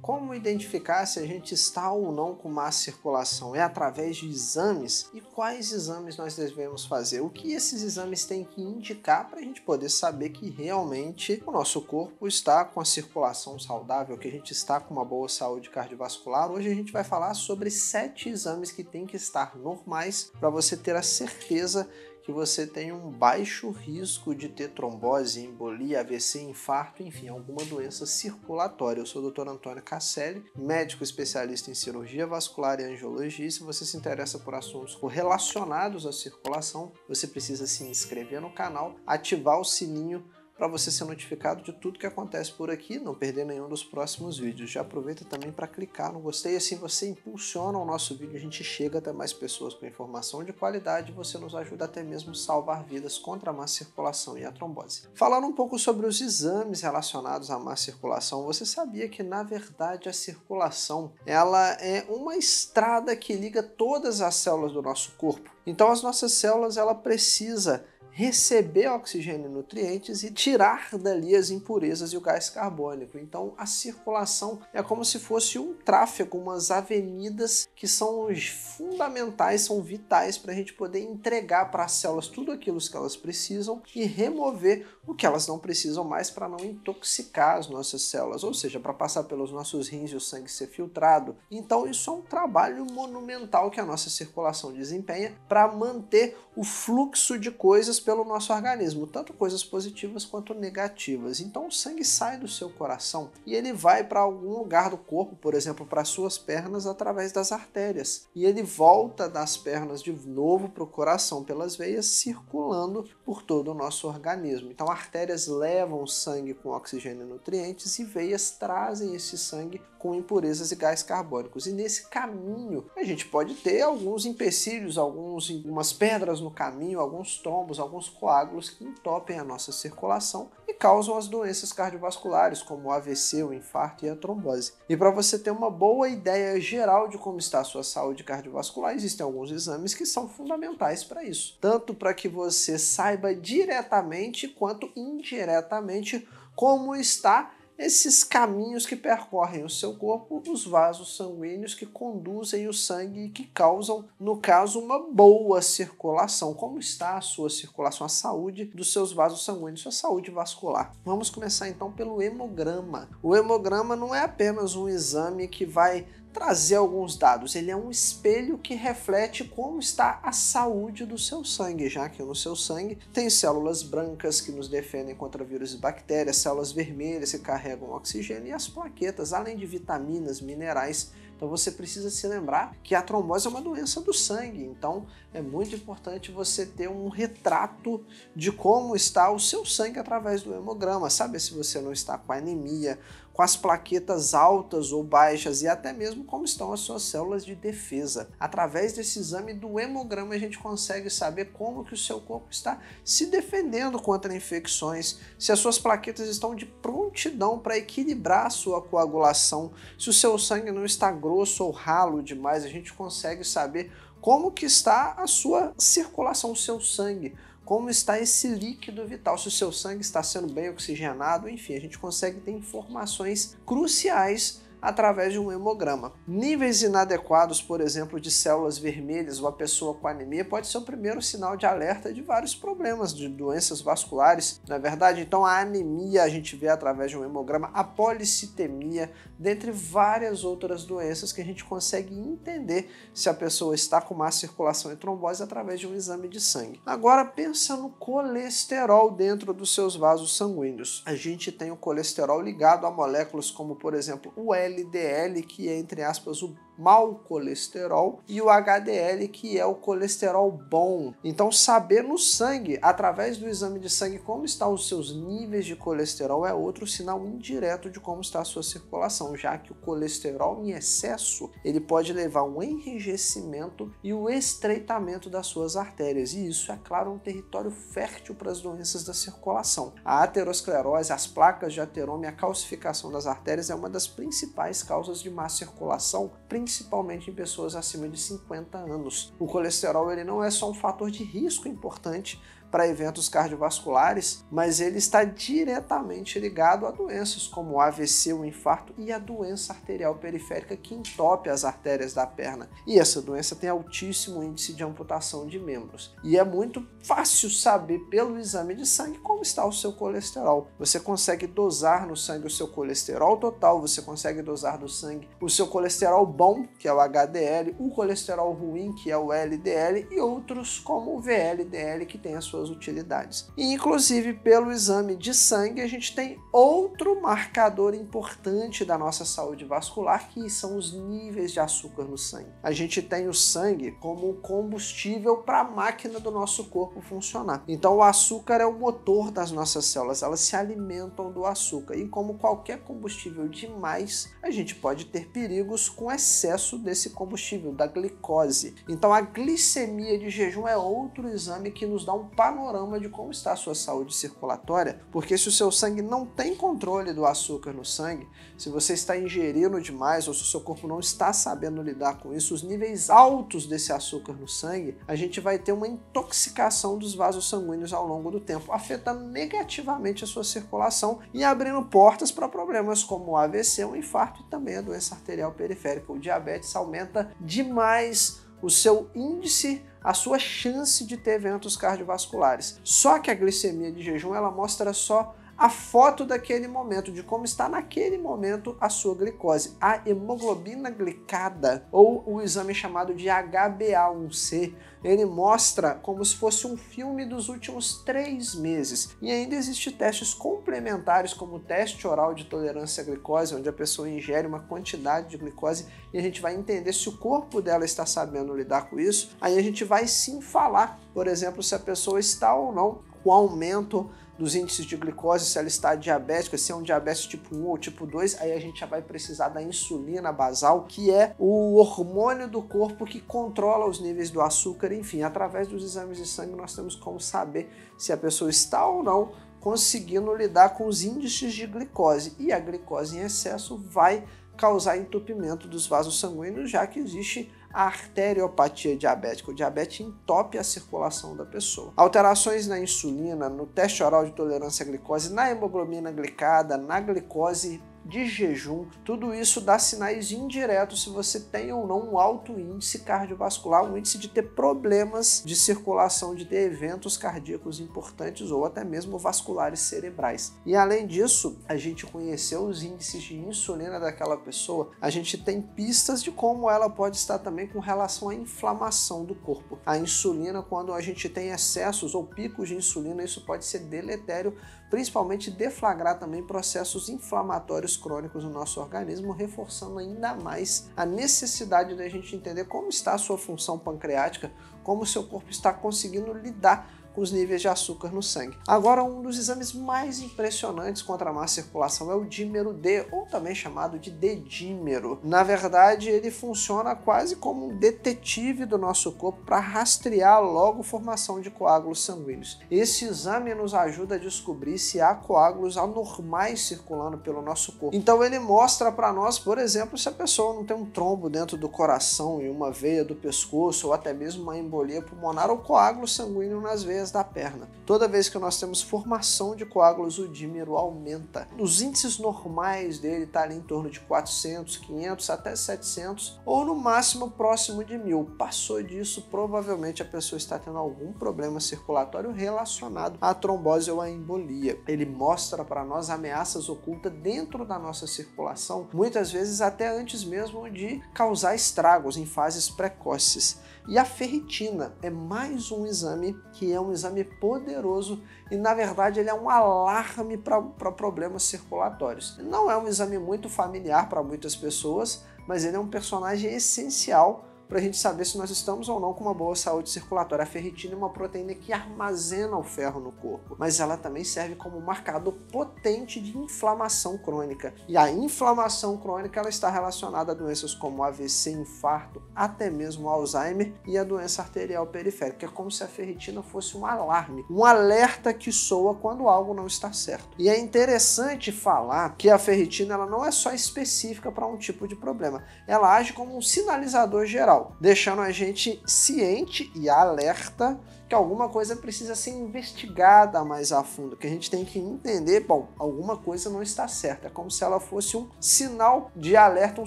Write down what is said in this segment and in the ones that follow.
como identificar se a gente está ou não com má circulação? É através de exames? E quais exames nós devemos fazer? O que esses exames têm que indicar para a gente poder saber que realmente o nosso corpo está com a circulação saudável, que a gente está com uma boa saúde cardiovascular? Hoje a gente vai falar sobre 7 exames que têm que estar normais para você ter a certeza que você tem um baixo risco de ter trombose, embolia, AVC, infarto, enfim, alguma doença circulatória. Eu sou o Dr. Antônio Casselli, médico especialista em cirurgia vascular e angiologia. E se você se interessa por assuntos relacionados à circulação, você precisa se inscrever no canal, ativar o sininho para você ser notificado de tudo que acontece por aqui, não perder nenhum dos próximos vídeos. Já aproveita também para clicar no gostei, assim você impulsiona o nosso vídeo, a gente chega até mais pessoas com informação de qualidade e você nos ajuda até mesmo a salvar vidas contra a má circulação e a trombose. Falando um pouco sobre os exames relacionados à má circulação, você sabia que na verdade a circulação ela é uma estrada que liga todas as células do nosso corpo? Então as nossas células ela precisa receber oxigênio e nutrientes e tirar dali as impurezas e o gás carbônico. Então a circulação é como se fosse um tráfego, umas avenidas que são fundamentais, são vitais para a gente poder entregar para as células tudo aquilo que elas precisam e remover o que elas não precisam mais para não intoxicar as nossas células, ou seja, para passar pelos nossos rins e o sangue ser filtrado. Então isso é um trabalho monumental que a nossa circulação desempenha para manter o fluxo de coisas pelo nosso organismo, tanto coisas positivas quanto negativas. Então o sangue sai do seu coração e ele vai para algum lugar do corpo, por exemplo, para suas pernas através das artérias. E ele volta das pernas de novo para o coração pelas veias, circulando por todo o nosso organismo. Então artérias levam o sangue com oxigênio e nutrientes e veias trazem esse sangue com impurezas e gás carbônicos. E nesse caminho a gente pode ter alguns empecilhos, algumas pedras no caminho, alguns trombos, alguns coágulos que entopem a nossa circulação e causam as doenças cardiovasculares, como o AVC, o infarto e a trombose. E para você ter uma boa ideia geral de como está a sua saúde cardiovascular, existem alguns exames que são fundamentais para isso, tanto para que você saiba diretamente quanto indiretamente como está esses caminhos que percorrem o seu corpo, os vasos sanguíneos que conduzem o sangue e que causam, no caso, uma boa circulação. Como está a sua circulação, a saúde dos seus vasos sanguíneos, sua saúde vascular? Vamos começar então pelo hemograma. O hemograma não é apenas um exame que vai trazer alguns dados, ele é um espelho que reflete como está a saúde do seu sangue, já que no seu sangue tem células brancas que nos defendem contra vírus e bactérias, células vermelhas que carregam oxigênio e as plaquetas, além de vitaminas, minerais. Então você precisa se lembrar que a trombose é uma doença do sangue, então é muito importante você ter um retrato de como está o seu sangue através do hemograma, saber se você não está com anemia, com as plaquetas altas ou baixas e até mesmo como estão as suas células de defesa. Através desse exame do hemograma a gente consegue saber como que o seu corpo está se defendendo contra infecções, se as suas plaquetas estão de prontidão para equilibrar a sua coagulação, se o seu sangue não está grosso ou ralo demais, a gente consegue saber como que está a sua circulação, o seu sangue, como está esse líquido vital, se o seu sangue está sendo bem oxigenado, enfim, a gente consegue ter informações cruciais através de um hemograma. Níveis inadequados, por exemplo, de células vermelhas ou a pessoa com anemia pode ser o primeiro sinal de alerta de vários problemas, de doenças vasculares, não é verdade? Então a anemia a gente vê através de um hemograma, a policitemia, dentre várias outras doenças que a gente consegue entender se a pessoa está com má circulação e trombose através de um exame de sangue. Agora pensa no colesterol dentro dos seus vasos sanguíneos. A gente tem o colesterol ligado a moléculas como, por exemplo, o LDL, que é, entre aspas, o mau colesterol, e o HDL, que é o colesterol bom. Então, saber no sangue, através do exame de sangue, como estão os seus níveis de colesterol é outro sinal indireto de como está a sua circulação, já que o colesterol em excesso, ele pode levar ao enrijecimento e o estreitamento das suas artérias, e isso é, claro, um território fértil para as doenças da circulação. A aterosclerose, as placas de ateroma e a calcificação das artérias é uma das principais causas de má circulação, principalmente em pessoas acima de 50 anos. O colesterol ele não é só um fator de risco importante para eventos cardiovasculares, mas ele está diretamente ligado a doenças como o AVC, o infarto e a doença arterial periférica que entope as artérias da perna. E essa doença tem altíssimo índice de amputação de membros. E é muito fácil saber pelo exame de sangue como está o seu colesterol. Você consegue dosar no sangue o seu colesterol total, você consegue dosar no sangue o seu colesterol bom, que é o HDL, o colesterol ruim, que é o LDL, e outros como o VLDL, que tem as suas utilidades. E inclusive pelo exame de sangue a gente tem outro marcador importante da nossa saúde vascular, que são os níveis de açúcar no sangue. A gente tem o sangue como combustível para a máquina do nosso corpo funcionar. Então o açúcar é o motor das nossas células, elas se alimentam do açúcar, e como qualquer combustível demais, a gente pode ter perigos com excesso desse combustível, da glicose. Então a glicemia de jejum é outro exame que nos dá um panorama de como está a sua saúde circulatória, porque se o seu sangue não tem controle do açúcar no sangue, se você está ingerindo demais ou se o seu corpo não está sabendo lidar com isso, os níveis altos desse açúcar no sangue, a gente vai ter uma intoxicação dos vasos sanguíneos ao longo do tempo, afetando negativamente a sua circulação e abrindo portas para problemas como o AVC, o infarto e também a doença arterial periférica. O diabetes aumenta demais o seu índice, a sua chance de ter eventos cardiovasculares. Só que a glicemia de jejum, ela mostra só a foto daquele momento, de como está naquele momento a sua glicose. A hemoglobina glicada, ou o exame chamado de HbA1c, ele mostra como se fosse um filme dos últimos 3 meses. E ainda existem testes complementares, como o teste oral de tolerância à glicose, onde a pessoa ingere uma quantidade de glicose e a gente vai entender se o corpo dela está sabendo lidar com isso. Aí a gente vai sim falar, por exemplo, se a pessoa está ou não com aumento dos índices de glicose, se ela está diabética, se é um diabetes tipo 1 ou tipo 2, aí a gente já vai precisar da insulina basal, que é o hormônio do corpo que controla os níveis do açúcar. Enfim, através dos exames de sangue nós temos como saber se a pessoa está ou não conseguindo lidar com os índices de glicose. E a glicose em excesso vai causar entupimento dos vasos sanguíneos, já que existe a arteriopatia diabética. O diabetes entope a circulação da pessoa. Alterações na insulina, no teste oral de tolerância à glicose, na hemoglobina glicada, na glicose de jejum, tudo isso dá sinais indiretos se você tem ou não um alto índice cardiovascular, um índice de ter problemas de circulação, de ter eventos cardíacos importantes ou até mesmo vasculares cerebrais. E além disso, a gente conheceu os índices de insulina daquela pessoa, a gente tem pistas de como ela pode estar também com relação à inflamação do corpo. A insulina, quando a gente tem excessos ou picos de insulina, isso pode ser deletério, principalmente deflagrar também processos inflamatórios crônicos no nosso organismo, reforçando ainda mais a necessidade da gente entender como está a sua função pancreática, como o seu corpo está conseguindo lidar com os níveis de açúcar no sangue. Agora, um dos exames mais impressionantes contra a má circulação é o dímero D, ou também chamado de D-dímero. Na verdade, ele funciona quase como um detetive do nosso corpo para rastrear logo a formação de coágulos sanguíneos. Esse exame nos ajuda a descobrir se há coágulos anormais circulando pelo nosso corpo. Então ele mostra para nós, por exemplo, se a pessoa não tem um trombo dentro do coração e uma veia do pescoço, ou até mesmo uma embolia pulmonar ou coágulo sanguíneo nas veias da perna. Toda vez que nós temos formação de coágulos, o dímero aumenta. Os índices normais dele estão ali em torno de 400, 500 até 700 ou no máximo próximo de 1000. Passou disso, provavelmente a pessoa está tendo algum problema circulatório relacionado à trombose ou à embolia. Ele mostra para nós ameaças ocultas dentro da nossa circulação, muitas vezes até antes mesmo de causar estragos em fases precoces. E a ferritina é mais um exame que é um exame poderoso e, na verdade, ele é um alarme para problemas circulatórios. Não é um exame muito familiar para muitas pessoas, mas ele é um personagem essencial para a gente saber se nós estamos ou não com uma boa saúde circulatória. A ferritina é uma proteína que armazena o ferro no corpo, mas ela também serve como marcador potente de inflamação crônica. E a inflamação crônica ela está relacionada a doenças como AVC, infarto, até mesmo Alzheimer e a doença arterial periférica. É como se a ferritina fosse um alarme, um alerta que soa quando algo não está certo. E é interessante falar que a ferritina ela não é só específica para um tipo de problema, ela age como um sinalizador geral, deixando a gente ciente e alerta que alguma coisa precisa ser investigada mais a fundo, que a gente tem que entender, bom, alguma coisa não está certa. É como se ela fosse um sinal de alerta, um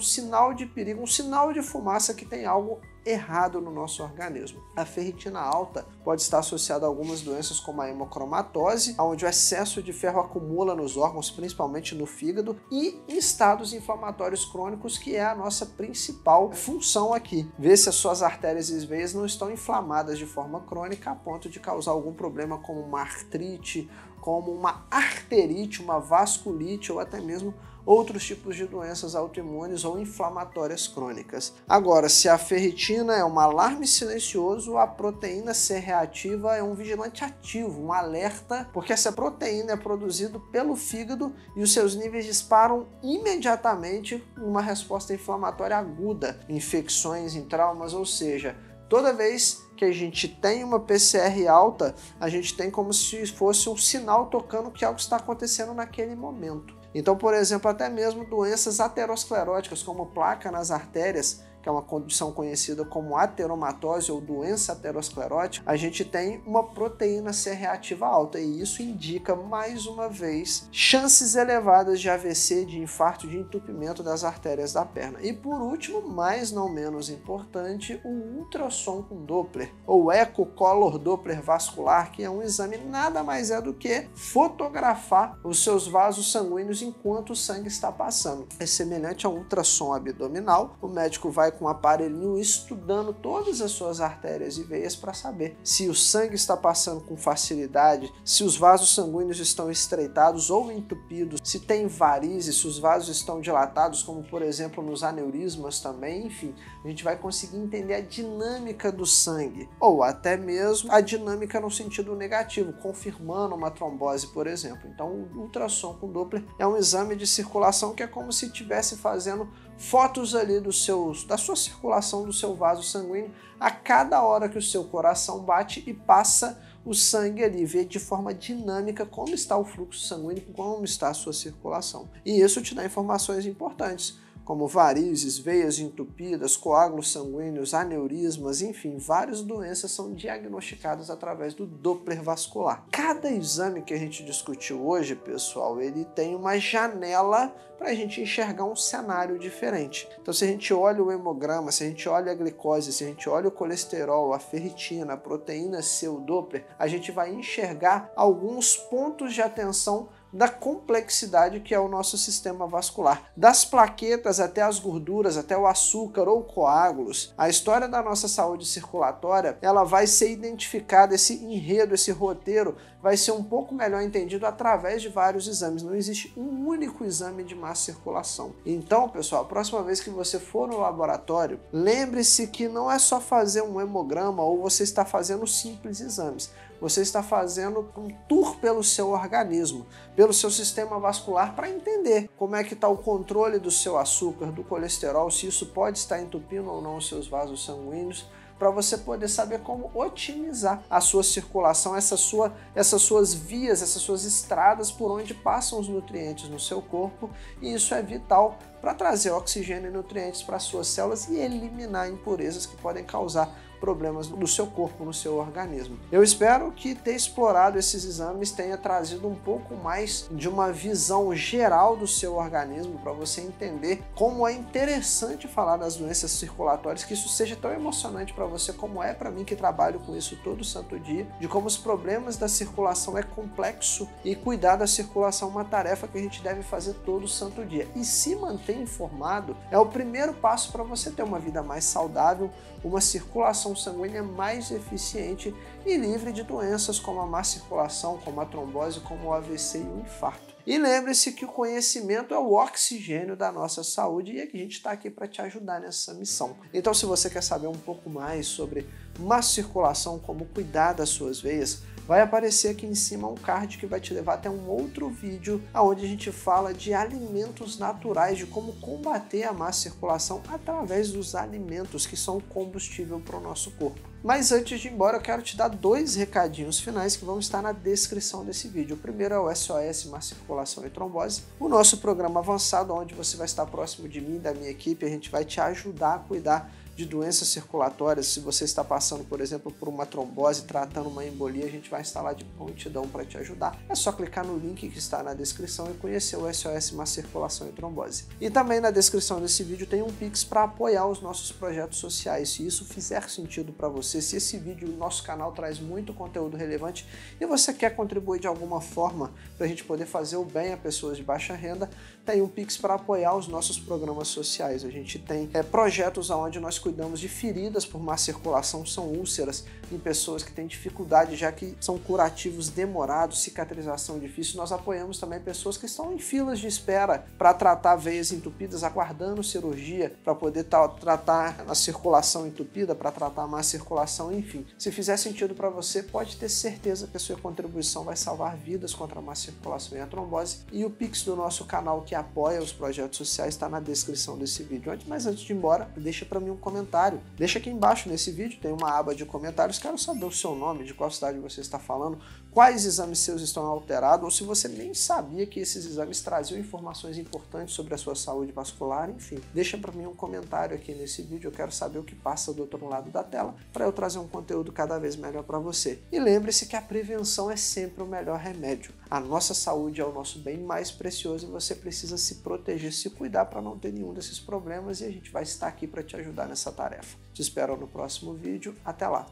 sinal de perigo, um sinal de fumaça que tem algo errado no nosso organismo. A ferritina alta pode estar associada a algumas doenças como a hemocromatose, onde o excesso de ferro acumula nos órgãos, principalmente no fígado, e em estados inflamatórios crônicos, que é a nossa principal função aqui. Ver se as suas artérias e veias não estão inflamadas de forma crônica a ponto de causar algum problema como uma artrite, como uma arterite, uma vasculite ou até mesmo outros tipos de doenças autoimunes ou inflamatórias crônicas. Agora, se a ferritina é um alarme silencioso, a proteína C reativa é um vigilante ativo, um alerta, porque essa proteína é produzida pelo fígado e os seus níveis disparam imediatamente uma resposta inflamatória aguda, em infecções, em traumas, ou seja, toda vez que a gente tem uma PCR alta, a gente tem como se fosse um sinal tocando que algo está acontecendo naquele momento. Então, por exemplo, até mesmo doenças ateroscleróticas, como placa nas artérias, que é uma condição conhecida como ateromatose ou doença aterosclerótica, a gente tem uma proteína C reativa alta e isso indica, mais uma vez, chances elevadas de AVC, de infarto, de entupimento das artérias da perna. E por último, mas não menos importante, o ultrassom com Doppler, ou ecocolor Doppler vascular, que é um exame nada mais é do que fotografar os seus vasos sanguíneos enquanto o sangue está passando. É semelhante a um ultrassom abdominal, o médico vai com um aparelhinho estudando todas as suas artérias e veias para saber se o sangue está passando com facilidade, se os vasos sanguíneos estão estreitados ou entupidos, se tem varizes, se os vasos estão dilatados, como por exemplo nos aneurismas também, enfim, a gente vai conseguir entender a dinâmica do sangue, ou até mesmo a dinâmica no sentido negativo, confirmando uma trombose, por exemplo. Então o ultrassom com Doppler é um exame de circulação que é como se estivesse fazendo fotos ali da sua circulação do seu vaso sanguíneo a cada hora que o seu coração bate e passa o sangue ali, vê de forma dinâmica como está o fluxo sanguíneo, como está a sua circulação. E isso te dá informações importantes, como varizes, veias entupidas, coágulos sanguíneos, aneurismas, enfim, várias doenças são diagnosticadas através do Doppler vascular. Cada exame que a gente discutiu hoje, pessoal, ele tem uma janela para a gente enxergar um cenário diferente. Então, se a gente olha o hemograma, se a gente olha a glicose, se a gente olha o colesterol, a ferritina, a proteína C, o Doppler, a gente vai enxergar alguns pontos de atenção da complexidade que é o nosso sistema vascular. Das plaquetas até as gorduras, até o açúcar ou coágulos, a história da nossa saúde circulatória, ela vai ser identificada, esse enredo, esse roteiro, vai ser um pouco melhor entendido através de vários exames. Não existe um único exame de má circulação. Então, pessoal, a próxima vez que você for no laboratório, lembre-se que não é só fazer um hemograma ou você está fazendo simples exames. Você está fazendo um tour pelo seu organismo, pelo seu sistema vascular, para entender como é que está o controle do seu açúcar, do colesterol, se isso pode estar entupindo ou não os seus vasos sanguíneos, para você poder saber como otimizar a sua circulação, essas suas vias, essas suas estradas por onde passam os nutrientes no seu corpo, e isso é vital para trazer oxigênio e nutrientes para as suas células e eliminar impurezas que podem causar problemas no seu corpo, no seu organismo. Eu espero que ter explorado esses exames tenha trazido um pouco mais de uma visão geral do seu organismo para você entender como é interessante falar das doenças circulatórias, que isso seja tão emocionante para você como é para mim que trabalho com isso todo santo dia, de como os problemas da circulação é complexo e cuidar da circulação é uma tarefa que a gente deve fazer todo santo dia. E se manter informado é o primeiro passo para você ter uma vida mais saudável, uma circulação sanguínea mais eficiente e livre de doenças como a má circulação, como a trombose, como o AVC e o infarto. E lembre-se que o conhecimento é o oxigênio da nossa saúde e a gente está aqui para te ajudar nessa missão. Então, se você quer saber um pouco mais sobre má circulação, como cuidar das suas veias, vai aparecer aqui em cima um card que vai te levar até um outro vídeo onde a gente fala de alimentos naturais, de como combater a má circulação através dos alimentos que são combustível para o nosso corpo. Mas antes de ir embora, eu quero te dar 2 recadinhos finais que vão estar na descrição desse vídeo. O primeiro é o SOS Má Circulação e Trombose, o nosso programa avançado, onde você vai estar próximo de mim e da minha equipe. A gente vai te ajudar a cuidar de doenças circulatórias. Se você está passando, por exemplo, por uma trombose, tratando uma embolia, a gente vai estar lá de prontidão para te ajudar. É só clicar no link que está na descrição e conhecer o SOS Má Circulação e Trombose. E também na descrição desse vídeo tem um Pix para apoiar os nossos projetos sociais. Se isso fizer sentido para você, se esse vídeo, o nosso canal traz muito conteúdo relevante e você quer contribuir de alguma forma para a gente poder fazer o bem a pessoas de baixa renda, tem um Pix para apoiar os nossos programas sociais. A gente tem projetos onde nós cuidamos de feridas por má circulação, são úlceras em pessoas que têm dificuldade, já que são curativos demorados, cicatrização difícil. Nós apoiamos também pessoas que estão em filas de espera para tratar veias entupidas, aguardando cirurgia para poder tratar a circulação entupida, para tratar a má circulação, enfim. Se fizer sentido para você, pode ter certeza que a sua contribuição vai salvar vidas contra a má circulação e a trombose. E o Pix do nosso canal que apoia os projetos sociais está na descrição desse vídeo. Mas antes de ir embora, deixa para mim um comentário. Deixa aqui embaixo nesse vídeo, tem uma aba de comentários. Quero saber o seu nome, de qual cidade você está falando, quais exames seus estão alterados, ou se você nem sabia que esses exames traziam informações importantes sobre a sua saúde vascular, enfim. Deixa para mim um comentário aqui nesse vídeo, eu quero saber o que passa do outro lado da tela, para eu trazer um conteúdo cada vez melhor para você. E lembre-se que a prevenção é sempre o melhor remédio. A nossa saúde é o nosso bem mais precioso e você precisa se proteger, se cuidar para não ter nenhum desses problemas, e a gente vai estar aqui para te ajudar nessa tarefa. Te espero no próximo vídeo. Até lá!